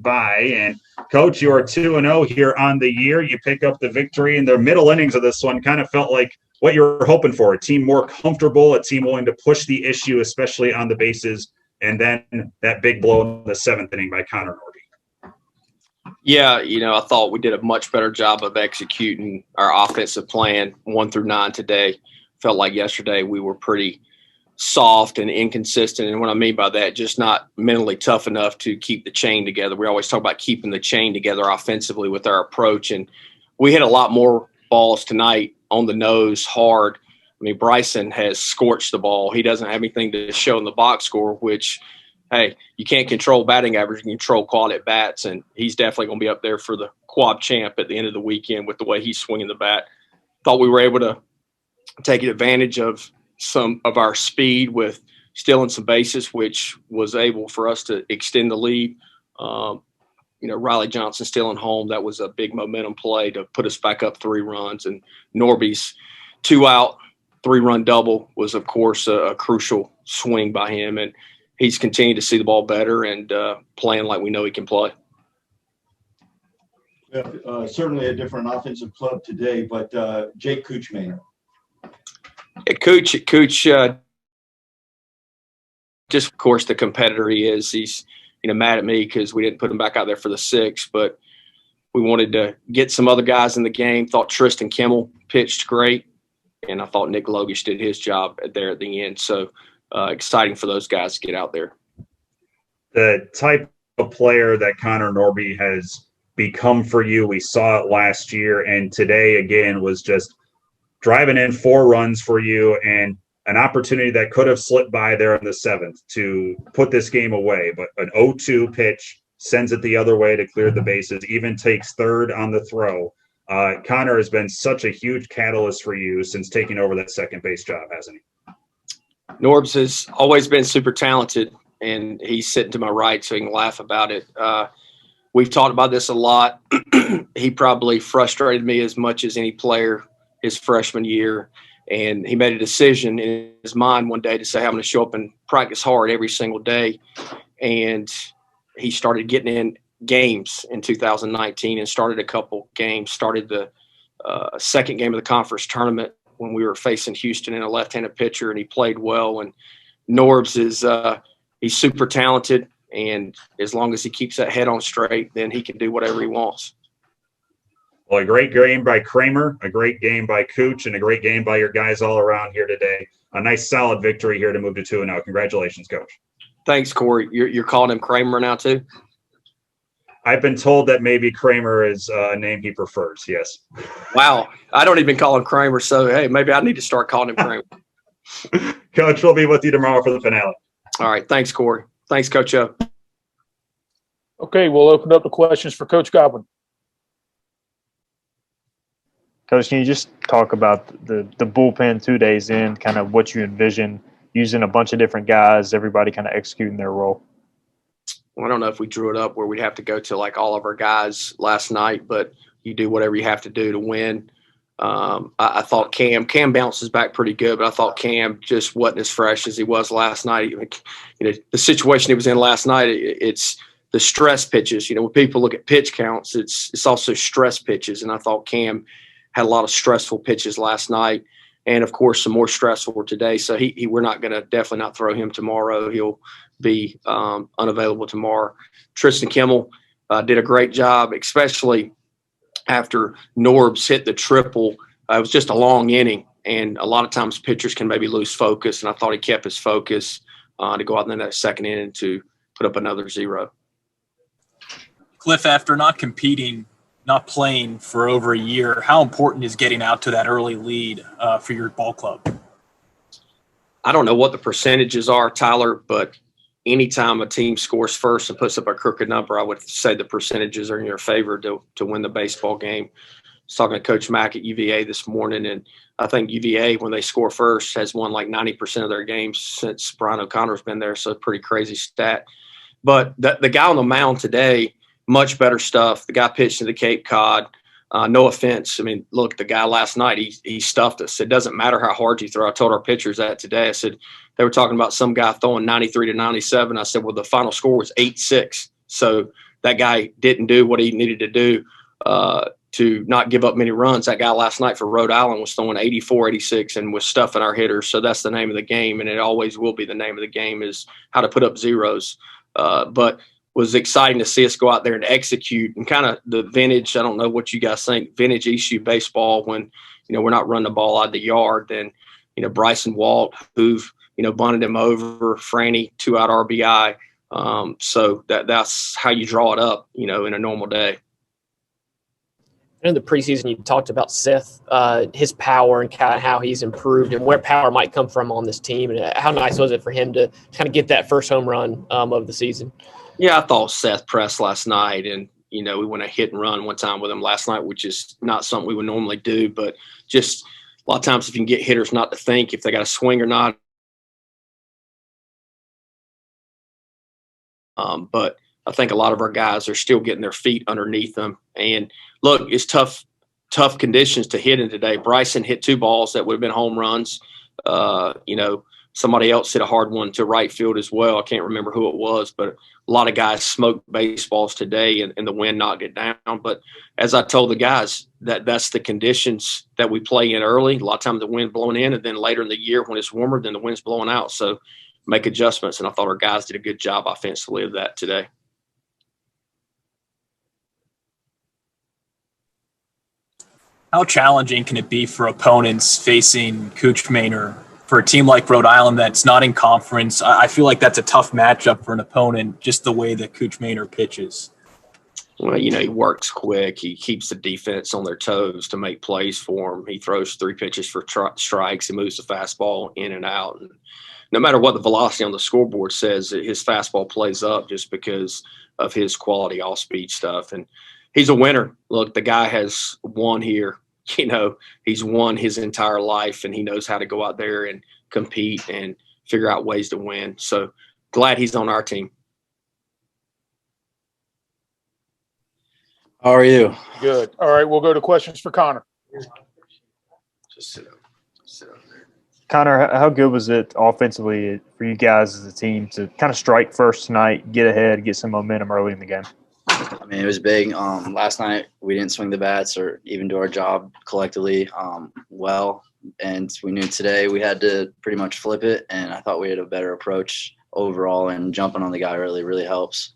by. And Coach, you are 2-0 here on the year. You pick up the victory in the middle innings of this one. Kind of felt like what you were hoping for, a team more comfortable, a team willing to push the issue, especially on the bases. And then that big blow in the seventh inning by Connor Norby. Yeah, I thought we did a much better job of executing our offensive plan 1 through 9 today. Felt like yesterday we were pretty soft and inconsistent. And what I mean by that, just not mentally tough enough to keep the chain together. We always talk about keeping the chain together offensively with our approach. And we hit a lot more balls tonight on the nose, hard. I mean, Bryson has scorched the ball. He doesn't have anything to show in the box score, which, hey, you can't control batting average. You can control quality at bats, and he's definitely going to be up there for the quad champ at the end of the weekend with the way he's swinging the bat. Thought we were able to take advantage of some of our speed with stealing some bases, which was able for us to extend the lead. Riley Johnson stealing home, that was a big momentum play to put us back up 3 runs. And Norby's 2-out, 3-run double was, of course, a crucial swing by him. And he's continued to see the ball better and playing like we know he can play. Yeah, certainly a different offensive club today, but Jake Kuchmaner. Yeah, Cooch, just of course the competitor he is. He's mad at me because we didn't put him back out there for the 6th, but we wanted to get some other guys in the game. Thought Tristan Kimmel pitched great, and I thought Nick Logish did his job there at the end. So exciting for those guys to get out there. The type of player that Connor Norby has become for you, we saw it last year, and today again was just driving in 4 runs for you and an opportunity that could have slipped by there in the 7th to put this game away. But an 0-2 pitch sends it the other way to clear the bases, even takes 3rd on the throw. Connor has been such a huge catalyst for you since taking over that second base job, hasn't he? Norbs has always been super talented, and he's sitting to my right so he can laugh about it. We've talked about this a lot. He probably frustrated me as much as any player his freshman year. And he made a decision in his mind one day to say, I'm going to show up and practice hard every single day. And he started getting in games in 2019 and started a couple games, started the second game of the conference tournament when we were facing Houston in a left-handed pitcher, and he played well. And Norbs is he's super talented, and as long as he keeps that head on straight, then he can do whatever he wants. Well, a great game by Kramer, a great game by Cooch, and a great game by your guys all around here today. A nice, solid victory here to move to 2-0. Congratulations, Coach. Thanks, Corey. You're calling him Kramer now, too? I've been told that maybe Kramer is a name he prefers, yes. Wow. I don't even call him Kramer, so, hey, maybe I need to start calling him Kramer. Coach, we'll be with you tomorrow for the finale. All right. Thanks, Corey. Thanks, Coach O. Okay, we'll open up the questions for Coach Godwin. Coach, can you just talk about the bullpen 2 days in, kind of what you envision using a bunch of different guys, everybody kind of executing their role? Well, I don't know if we drew it up where we'd have to go to like all of our guys last night, but you do whatever you have to do to win. I thought Cam bounces back pretty good, but I thought Cam just wasn't as fresh as he was last night. The situation he was in last night, it's the stress pitches. When people look at pitch counts, it's also stress pitches, and I thought Cam had a lot of stressful pitches last night, and of course some more stressful today. So we're not going to definitely not throw him tomorrow. He'll be unavailable tomorrow. Tristan Kimmel did a great job, especially after Norbs hit the triple. It was just a long inning, and a lot of times pitchers can maybe lose focus, and I thought he kept his focus to go out in that second inning to put up another 0. Cliff, after not playing for over a year, how important is getting out to that early lead for your ball club? I don't know what the percentages are, Tyler, but anytime a team scores first and puts up a crooked number, I would say the percentages are in your favor to win the baseball game. I was talking to Coach Mack at UVA this morning, and I think UVA, when they score first, has won like 90% of their games since Brian O'Connor's been there, so a pretty crazy stat. But the guy on the mound today, much better stuff. The guy pitched to the Cape Cod. No offense. I mean, look, the guy last night, he stuffed us. It doesn't matter how hard you throw. I told our pitchers that today. I said, they were talking about some guy throwing 93 to 97. I said, well, the final score was 8-6. So that guy didn't do what he needed to do to not give up many runs. That guy last night for Rhode Island was throwing 84, 86 and was stuffing our hitters. So that's the name of the game, and it always will be the name of the game, is how to put up zeros. But was exciting to see us go out there and execute, and kind of the vintage, I don't know what you guys think, vintage ECU baseball when, we're not running the ball out of the yard. Then, Bryson Walt, who've, bunted him over, Franny, 2-out RBI. So that's how you draw it up, in a normal day. In the preseason, you talked about Seth, his power and kind of how he's improved and where power might come from on this team. And how nice was it for him to kind of get that first home run of the season? Yeah, I thought Seth pressed last night, and, we went a hit and run one time with him last night, which is not something we would normally do. But just a lot of times if you can get hitters not to think if they got a swing or not. But I think a lot of our guys are still getting their feet underneath them. And look, it's tough conditions to hit in today. Bryson hit 2 balls that would have been home runs. Somebody else hit a hard one to right field as well. I can't remember who it was, but a lot of guys smoked baseballs today and the wind knocked it down. But as I told the guys, that's the conditions that we play in early. A lot of times the wind blowing in, and then later in the year when it's warmer, then the wind's blowing out. So make adjustments. And I thought our guys did a good job offensively of that today. How challenging can it be for opponents facing Kuchmaner? For a team like Rhode Island that's not in conference, I feel like that's a tough matchup for an opponent, just the way that Kuchmaner pitches. Well, he works quick. He keeps the defense on their toes to make plays for him. He throws 3 pitches for strikes. He moves the fastball in and out. And no matter what the velocity on the scoreboard says, his fastball plays up just because of his quality off-speed stuff. And he's a winner. Look, the guy has won here. He's won his entire life, and he knows how to go out there and compete and figure out ways to win. So glad he's on our team. How are you? Good. All right, we'll go to questions for Connor. Just sit up there. Connor, how good was it offensively for you guys as a team to kind of strike first tonight, get ahead, get some momentum early in the game? I mean, it was big. Last night we didn't swing the bats or even do our job collectively well, and we knew today we had to pretty much flip it, and I thought we had a better approach overall, and jumping on the guy really helps.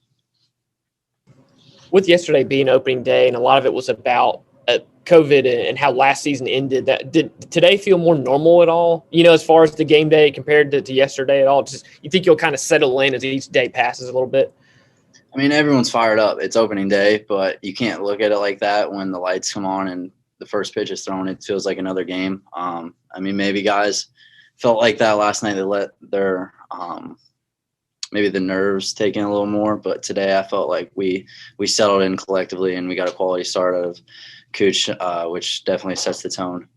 With yesterday being opening day, and a lot of it was about COVID and how last season ended, that did today feel more normal at all, as far as the game day compared to yesterday at all? Just, you think you'll kind of settle in as each day passes a little bit? I mean, everyone's fired up. It's opening day, but you can't look at it like that when the lights come on and the first pitch is thrown. It feels like another game. I mean, maybe guys felt like that last night. They let their maybe the nerves take in a little more. But today I felt like we settled in collectively, and we got a quality start out of Kuch, which definitely sets the tone.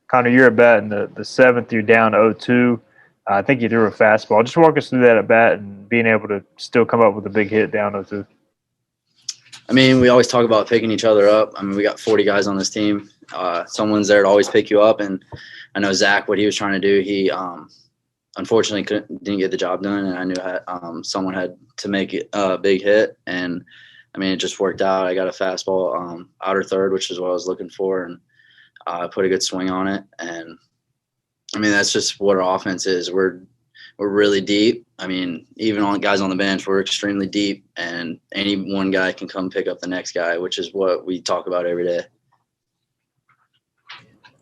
Connor, you're at bat in the 7th. You're down 0-2. I think you threw a fastball. Just walk us through that at bat and being able to still come up with a big hit down 0-2. I mean, we always talk about picking each other up. I mean, we got 40 guys on this team. Someone's there to always pick you up. And I know Zach, what he was trying to do, he unfortunately didn't get the job done. And I knew someone had to make it a big hit. And, I mean, it just worked out. I got a fastball outer third, which is what I was looking for. And I put a good swing on it. And, I mean, that's just what our offense is. We're really deep. I mean, even on guys on the bench, we're extremely deep, and any one guy can come pick up the next guy, which is what we talk about every day.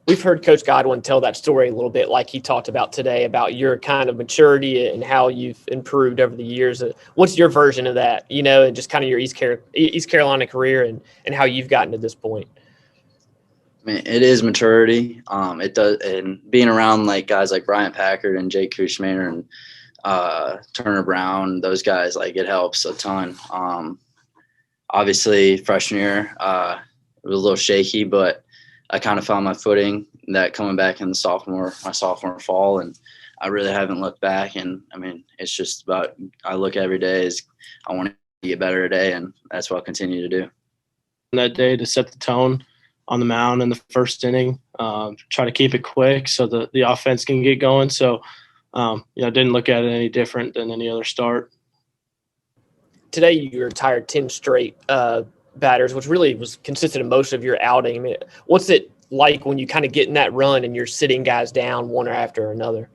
We've heard Coach Godwin tell that story a little bit, like he talked about today, about your kind of maturity and how you've improved over the years. What's your version of that, and just kind of your East Carolina career and how you've gotten to this point? I mean, it is maturity. It does, and being around like guys like Bryant Packard and Jake Kuchmaner and Turner Brown, those guys, like, it helps a ton. Obviously, freshman year, it was a little shaky, but I kind of found my footing that coming back in my sophomore fall, and I really haven't looked back. And I mean, it's just about, I look every day as I want to get better today, and that's what I'll continue to do. That day to set the tone on the mound in the first inning, try to keep it quick so the offense can get going. So didn't look at it any different than any other start. Today you retired 10 straight batters, which really was consistent of most of your outing. I mean, what's it like when you kind of get in that run and you're sitting guys down one after another?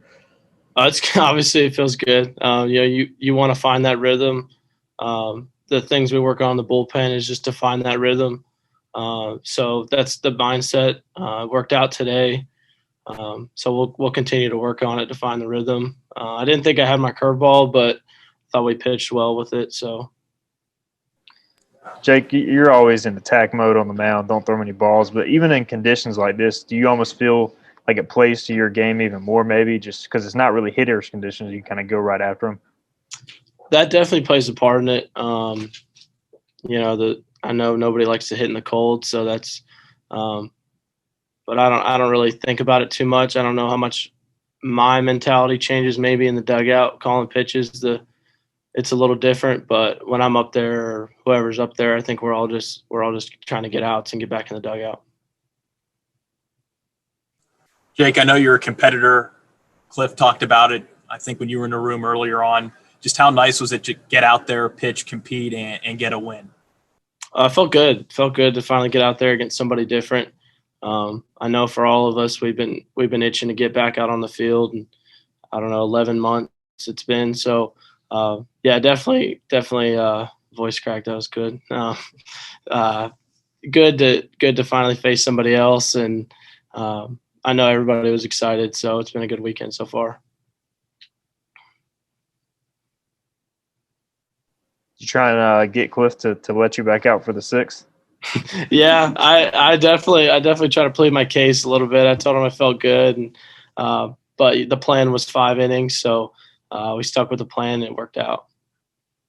It's obviously it feels good. You want to find that rhythm. The things we work on in the bullpen is just to find that rhythm. So that's the mindset. Worked out today. So we'll continue to work on it to find the rhythm. I didn't think I had my curveball, but thought we pitched well with it. So, Jake, you're always in attack mode on the mound. Don't throw many balls. But even in conditions like this, do you almost feel like it plays to your game even more, maybe just because it's not really hitters conditions? You kind of go right after them. That definitely plays a part in it. I know nobody likes to hit in the cold, so that's. But I don't really think about it too much. I don't know how much my mentality changes maybe in the dugout calling pitches. It's a little different, but when I'm up there or whoever's up there, I think we're all just trying to get outs and get back in the dugout. Jake, I know you're a competitor. Cliff talked about it, I think, when you were in the room earlier on. Just how nice was it to get out there, pitch, compete, and get a win? Felt good. Felt good to finally get out there against somebody different. I know for all of us, we've been itching to get back out on the field, and I don't know, 11 months it's been. So, definitely, voice crack. That was good. Good to finally face somebody else, and I know everybody was excited. So it's been a good weekend so far. You try and get Cliff to let you back out for the 6th? Yeah, I definitely try to plead my case a little bit. I told him I felt good, and but the plan was 5 innings, so we stuck with the plan and it worked out.